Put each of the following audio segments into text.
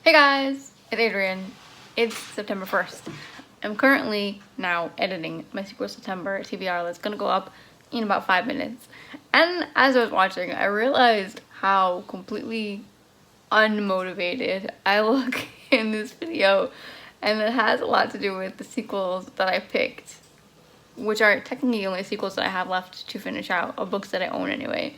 Hey guys, it's Adrian. It's September 1st. I'm currently now editing my sequel September TBR that's gonna go up in about 5 minutes. And as I was watching, I realized how completely unmotivated I look in this video. And it has a lot to do with the sequels that I picked, which are technically the only sequels that I have left to finish out, of books that I own anyway.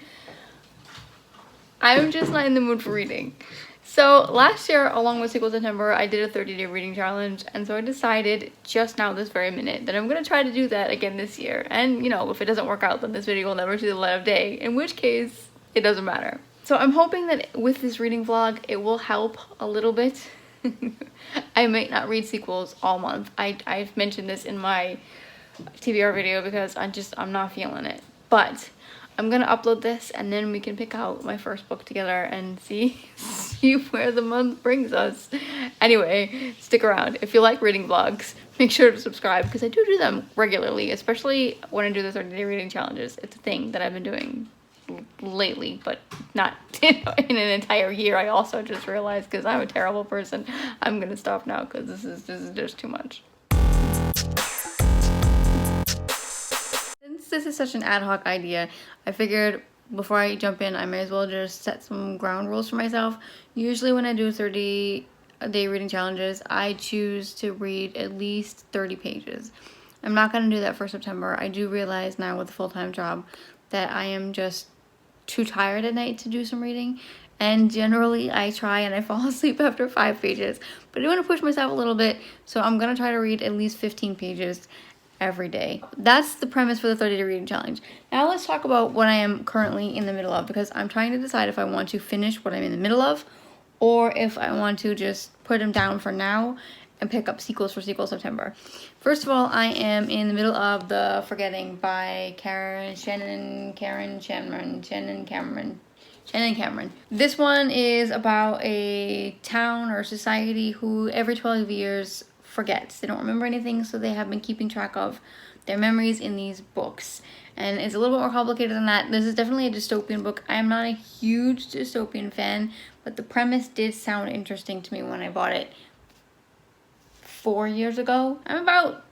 I'm just not in the mood for reading. So last year, along with Sequel September, I did a 30-day reading challenge, and so I decided just now this very minute that I'm going to try to do that again this year. And you know, if it doesn't work out, then this video will never see the light of day, in which case it doesn't matter. So I'm hoping that with this reading vlog it will help a little bit. I might not read sequels all month. I've mentioned this in my TBR video because I'm not feeling it, but I'm gonna upload this and then we can pick out my first book together and see where the month brings us. Anyway, stick around. If you like reading vlogs, make sure to subscribe because I do them regularly, especially when I do the 30-day reading challenges. It's a thing that I've been doing lately, but not in an entire year. I also just realized, because I'm a terrible person, I'm gonna stop now because this is just too much. Since this is such an ad hoc idea, I figured before I jump in, I may as well just set some ground rules for myself. Usually when I do 30-day reading challenges, I choose to read at least 30 pages. I'm not going to do that for September. I do realize now with a full-time job that I am just too tired at night to do some reading. And generally I try and I fall asleep after 5 pages. But I do want to push myself a little bit, so I'm going to try to read at least 15 pages every day. That's the premise for the 30-day reading challenge. Now let's talk about what I am currently in the middle of, because I'm trying to decide if I want to finish what I'm in the middle of or if I want to just put them down for now and pick up sequels for Sequel September. First of all, I am in the middle of The Forgetting by Shannon Cameron. This one is about a town or society who every 12 years forgets. They don't remember anything, so they have been keeping track of their memories in these books. And it's a little bit more complicated than that. This is definitely a dystopian book. I am not a huge dystopian fan, but the premise did sound interesting to me when I bought it 4 years ago. I'm about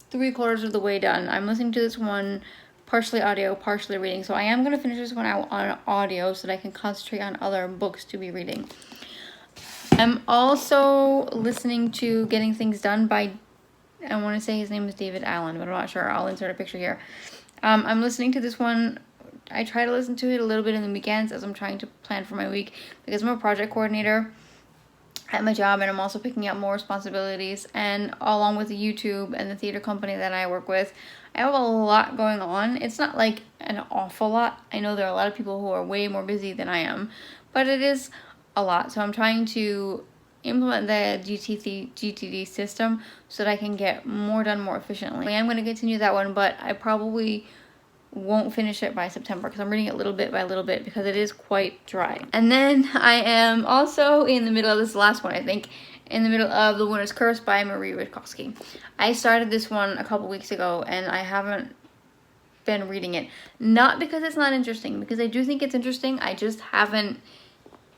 3/4 of the way done. I'm listening to this one partially audio, partially reading, so I am going to finish this one out on audio so that I can concentrate on other books to be reading. I'm also listening to Getting Things Done by, I want to say his name is David Allen, but I'm not sure. I'll insert a picture here. I'm listening to this one. I try to listen to it a little bit in the weekends as I'm trying to plan for my week, because I'm a project coordinator at my job and I'm also picking up more responsibilities, and along with the YouTube and the theater company that I work with, I have a lot going on. It's not like an awful lot. I know there are a lot of people who are way more busy than I am, but it is a lot. So I'm trying to implement the GTD system so that I can get more done more efficiently. I'm going to continue that one, but I probably won't finish it by September because I'm reading it little bit by little bit because it is quite dry. And then I am also in the middle of this last one, I think, in the middle of The Winter's Curse by Marie Witkowski. I started this one a couple weeks ago and I haven't been reading it. Not because it's not interesting, because I do think it's interesting. I just haven't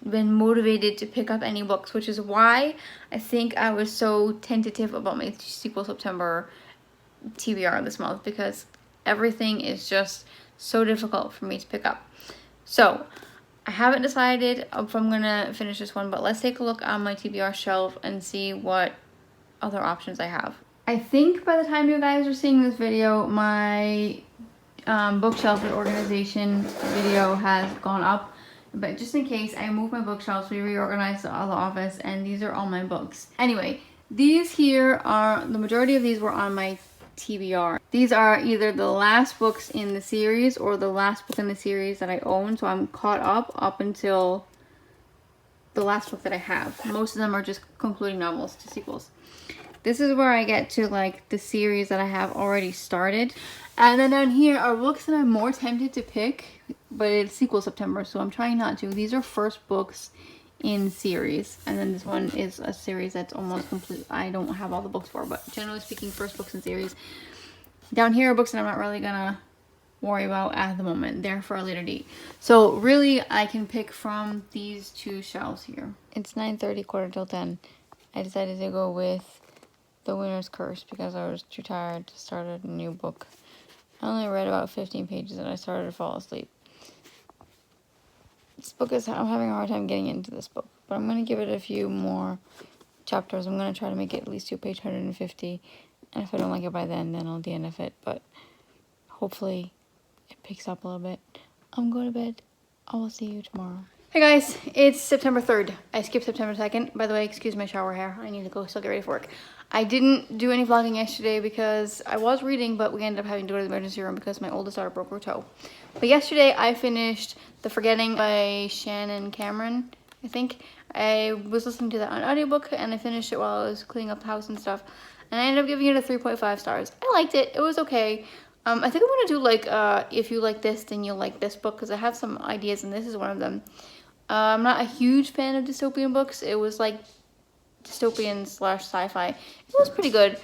been motivated to pick up any books, which is why I think I was so tentative about my Sequel September TBR this month, because everything is just so difficult for me to pick up. So I haven't decided if I'm gonna finish this one, but let's take a look on my TBR shelf and see what other options I have. I think by the time you guys are seeing this video, my bookshelf reorganization video has gone up. But just in case, I moved my bookshelves, we reorganized the office, and these are all my books. Anyway, these here are, the majority of these were on my TBR. These are either the last books in the series or the last book in the series that I own, so I'm caught up until the last book that I have. Most of them are just concluding novels to sequels. This is where I get to like the series that I have already started. And then down here are books that I'm more tempted to pick, but it's Sequel September, so I'm trying not to. These are first books in series, and then this one is a series that's almost complete. I don't have all the books for, but generally speaking, first books in series. Down here are books that I'm not really gonna worry about at the moment. They're for a later date. So really, I can pick from these two shelves here. It's 9:30, quarter till 10. I decided to go with The Winner's Curse because I was too tired to start a new book. I only read about 15 pages and I started to fall asleep. This book is, I'm having a hard time getting into this book, but I'm going to give it a few more chapters. I'm going to try to make it at least to page 150, and if I don't like it by then I'll DNF it, but hopefully it picks up a little bit. I'm going to bed. I will see you tomorrow. Hey guys, it's September 3rd. I skipped September 2nd. By the way, excuse my shower hair. I need to go still get ready for work. I didn't do any vlogging yesterday because I was reading, but we ended up having to go to the emergency room because my oldest daughter broke her toe. But yesterday I finished The Forgetting by Shannon Cameron, I think. I was listening to that on audiobook and I finished it while I was cleaning up the house and stuff. And I ended up giving it a 3.5 stars. I liked it. It was okay. I think I'm going to do like, if you like this, then you'll like this book because I have some ideas and this is one of them. I'm not a huge fan of dystopian books. It was like dystopian / sci-fi. It was pretty good.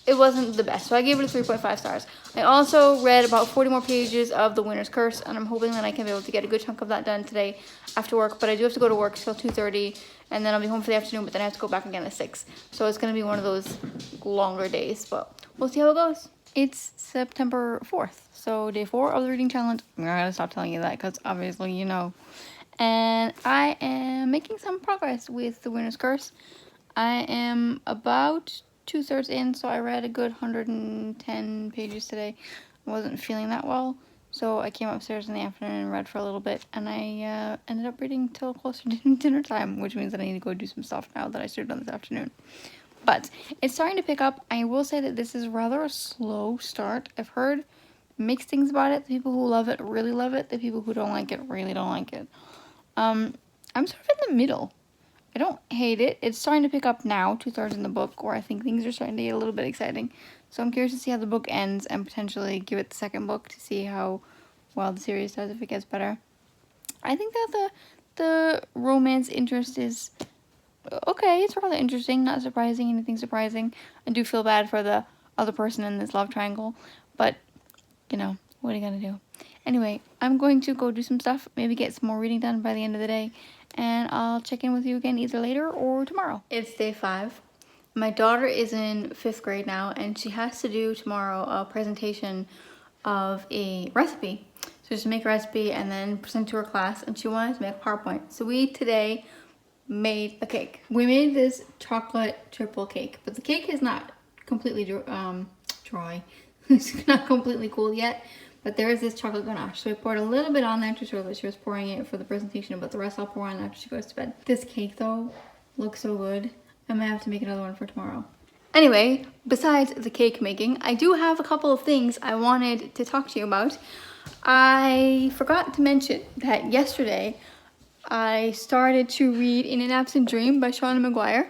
It wasn't the best, so I gave it a 3.5 stars. I also read about 40 more pages of The Winner's Curse, and I'm hoping that I can be able to get a good chunk of that done today after work, but I do have to go to work till 2:30, and then I'll be home for the afternoon, but then I have to go back again at 6. So it's going to be one of those longer days, but we'll see how it goes. It's September 4th, so day 4 of the reading challenge. I'm going to stop telling you that because obviously you know. And I am making some progress with The Winner's Curse. I am about 2/3 in, so I read a good 110 pages today. I wasn't feeling that well, so I came upstairs in the afternoon and read for a little bit, and I ended up reading till closer to dinner time, which means that I need to go do some stuff now that I should have done this afternoon. But it's starting to pick up. I will say that this is rather a slow start. I've heard mixed things about it. The people who love it really love it. The people who don't like it really don't like it. I'm sort of in the middle. I don't hate it. It's starting to pick up now, 2/3 in the book, where I think things are starting to get a little bit exciting. So I'm curious to see how the book ends and potentially give it the second book to see how well the series does, if it gets better. I think that the romance interest is okay. It's rather interesting, not surprising, anything surprising. I do feel bad for the other person in this love triangle, but, you know, what are you gonna do? Anyway, I'm going to go do some stuff, maybe get some more reading done by the end of the day, and I'll check in with you again either later or tomorrow. It's day 5. My daughter is in 5th grade now, and she has to do tomorrow a presentation of a recipe. So just make a recipe and then present to her class, and she wanted to make a PowerPoint. So we today made a cake. We made this chocolate triple cake, but the cake is not completely dry. It's not completely cool yet. But there is this chocolate ganache. So I poured a little bit on there to show that she was pouring it for the presentation, but the rest I'll pour on after she goes to bed. This cake though looks so good. I might have to make another one for tomorrow. Anyway, besides the cake making, I do have a couple of things I wanted to talk to you about. I forgot to mention that yesterday I started to read In an Absent Dream by Shauna Maguire.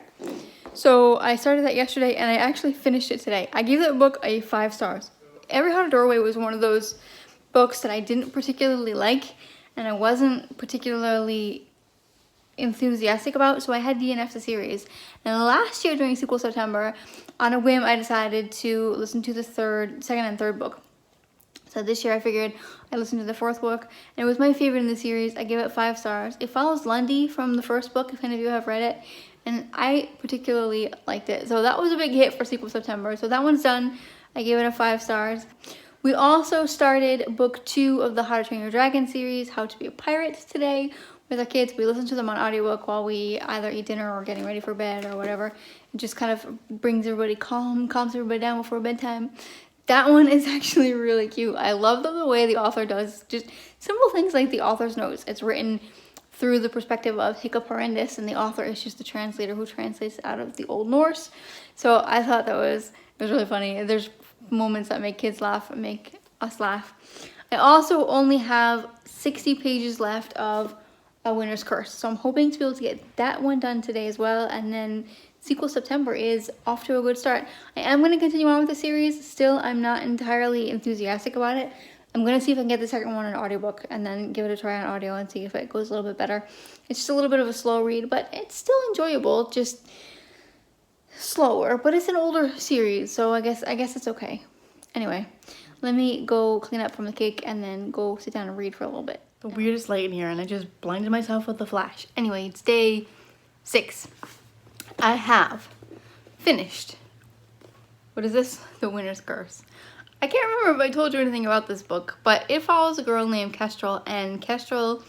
So I started that yesterday and I actually finished it today. I gave that book a 5 stars. Every Heart a Doorway was one of those books that I didn't particularly like and I wasn't particularly enthusiastic about, so I had DNF the series. And last year during Sequel September, on a whim, I decided to listen to the second and third book. So this year I figured I'd listen to the 4th book, and it was my favorite in the series. I gave it 5 stars. It follows Lundy from the 1st book, if any of you have read it, and I particularly liked it. So that was a big hit for Sequel September. So that one's done. I gave it a 5 stars. We also started book 2 of the How to Train Your Dragon series, How to Be a Pirate, today with our kids. We listen to them on audiobook while we either eat dinner or getting ready for bed or whatever. It just kind of brings everybody calms everybody down before bedtime. That one is actually really cute. I love the way the author does just simple things like the author's notes. It's written through the perspective of Hiccup Horrendous, and the author is just the translator who translates it out of the Old Norse. So I thought it was really funny. There's moments that make kids laugh and make us laugh. I also only have 60 pages left of A Winner's Curse, so I'm hoping to be able to get that one done today as well, and then Sequel September is off to a good start. I am going to continue on with the series. Still, I'm not entirely enthusiastic about it. I'm going to see if I can get the second one on audiobook and then give it a try on audio and see if it goes a little bit better. It's just a little bit of a slow read, but it's still enjoyable, just slower. But it's an older series, so I guess it's okay. Anyway, let me go clean up from the cake and then go sit down and read for a little bit. The weirdest light in here, and I just blinded myself with the flash. Anyway, it's day 6. I have finished. What is this? The Winter's Curse. I can't remember if I told you anything about this book, but it follows a girl named Kestrel, and Kestrel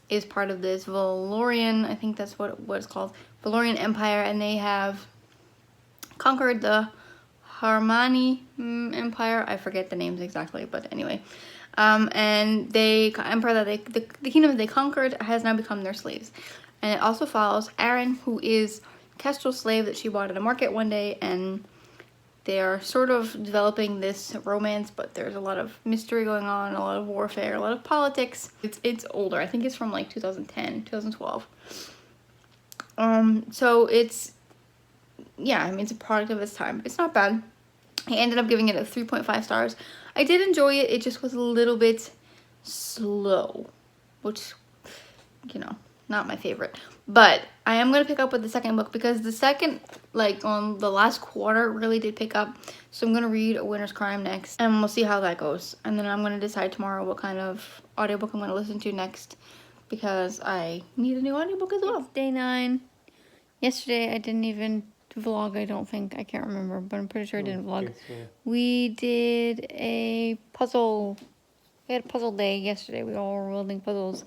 is part of this Valorian, I think that's what it's called, Valorian Empire, and they have conquered the Harmani Empire. I forget the names exactly, but anyway. And the kingdom that they conquered has now become their slaves. And it also follows Aaron, who is Kestrel's slave that she bought at a market one day, and they are sort of developing this romance, but there's a lot of mystery going on, a lot of warfare, a lot of politics. It's older. I think it's from like 2010, 2012. So it's, yeah, I mean, it's a product of its time. It's not bad. I ended up giving it a 3.5 stars. I did enjoy it. It just was a little bit slow, which, you know, not my favorite. But I am going to pick up with the second book because the second, like on the last quarter, really did pick up. So I'm going to read A Winter's Crime next, and we'll see how that goes. And then I'm going to decide tomorrow what kind of audiobook I'm going to listen to next, because I need a new audiobook as well. It's day 9. Yesterday I didn't even vlog, I don't think. I can't remember, but I'm pretty sure I didn't vlog. So. We did a puzzle. We had a puzzle day yesterday. We all were building puzzles.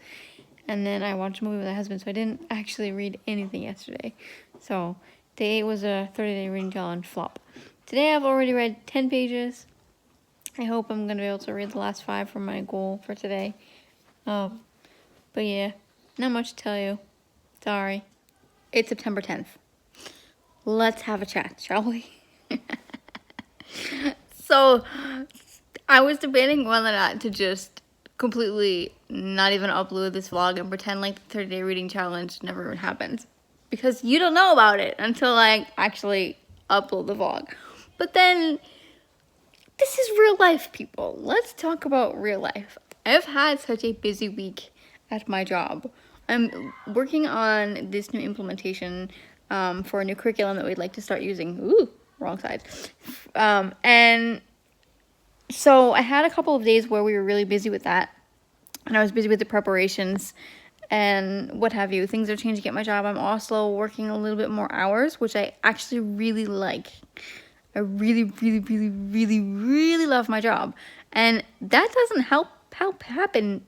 And then I watched a movie with my husband, so I didn't actually read anything yesterday. So day 8 was a 30-day reading challenge flop. Today I've already read 10 pages. I hope I'm going to be able to read the last 5 for my goal for today. But yeah, not much to tell you. Sorry. It's September 10th. Let's have a chat, shall we? So, I was debating whether or not to just completely not even upload this vlog and pretend like the 30-day reading challenge never even happened. Because you don't know about it until I actually upload the vlog. But then, this is real life, people. Let's talk about real life. I've had such a busy week at my job. I'm working on this new implementation for a new curriculum that we'd like to start using. Ooh, wrong side. And so I had a couple of days where we were really busy with that. And I was busy with the preparations and what have you. Things are changing at my job. I'm also working a little bit more hours, which I actually really like. I really, really, really, really, really love my job. And that doesn't help happen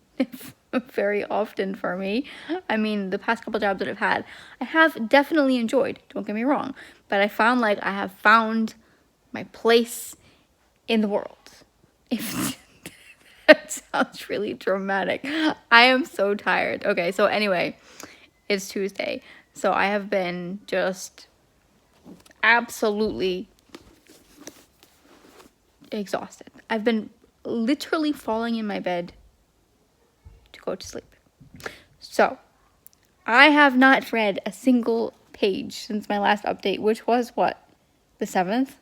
very often for me. I mean, the past couple jobs that I've had, I have definitely enjoyed, don't get me wrong, but I found like I have found my place in the world. If that sounds really dramatic. I am so tired. Okay, so anyway, it's Tuesday. So I have been just absolutely exhausted. I've been literally falling in my bed to go to sleep. So, I have not read a single page since my last update, which was what? The 7th?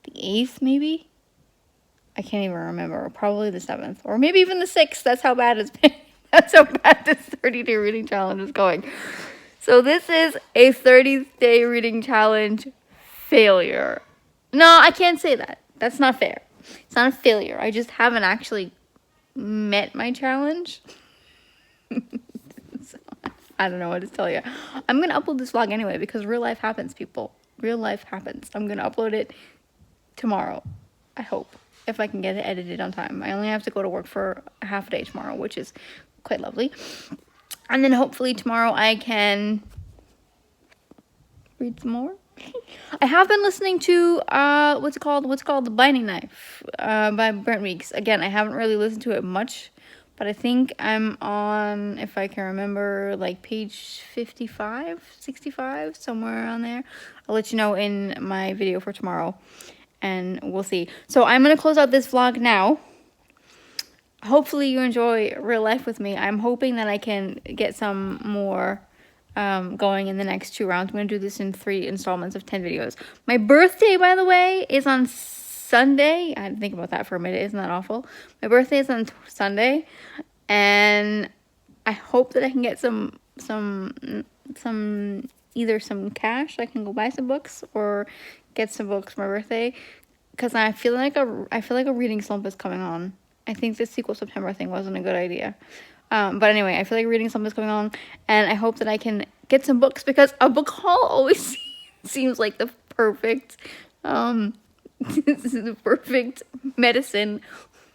The 8th, maybe? I can't even remember. Probably the 7th. Or maybe even the 6th. That's how bad it's been. That's how bad this 30-day reading challenge is going. So this is a 30-day reading challenge failure. No, I can't say that. That's not fair. It's not a failure. I just haven't actually met my challenge. So, I don't know what to tell you. I'm going to upload this vlog anyway because real life happens, people. Real life happens. I'm going to upload it tomorrow, I hope, if I can get it edited on time. I only have to go to work for a half a day tomorrow, which is quite lovely. And then hopefully tomorrow I can read some more. I have been listening to, what's it called? The Binding Knife, by Brent Weeks. Again, I haven't really listened to it much, but I think I'm on, if I can remember, like page 55, 65, somewhere around there. I'll let you know in my video for tomorrow, and we'll see. So I'm going to close out this vlog now. Hopefully you enjoy real life with me. I'm hoping that I can get some more going in the next 2 rounds. I'm going to do this in 3 installments of 10 videos. My birthday, by the way, is on Sunday. I had to think about that for a minute. Isn't that awful? My birthday is on Sunday, and I hope that I can get some either some cash. I can go buy some books or get some books for my birthday. because I feel like a reading slump is coming on. I think the sequel September thing wasn't a good idea. But anyway, I feel like reading slump is coming on, and I hope that I can get some books, because a book haul always seems like the perfect the perfect medicine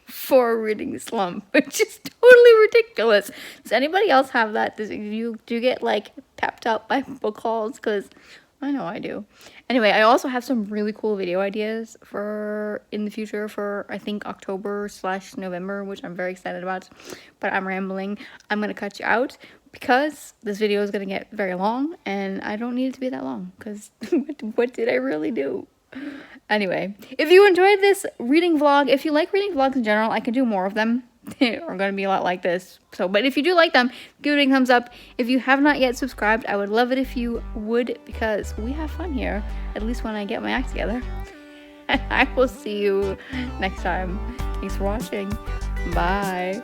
for a reading slump, which is totally ridiculous. Does anybody else have that? Do you get like pepped up by book hauls? Because I know I do. Anyway, I also have some really cool video ideas for in the future for, I think, October/November, which I'm very excited about. But I'm rambling. I'm gonna cut you out because this video is gonna get very long, and I don't need it to be that long, because what did I really do? Anyway, if you enjoyed this reading vlog, if you like reading vlogs in general, I can do more of them. They're going to be a lot like this. So, but if you do like them, give it a thumbs up. If you have not yet subscribed, I would love it if you would, because we have fun here, at least when I get my act together. I will see you next time. Thanks for watching. Bye.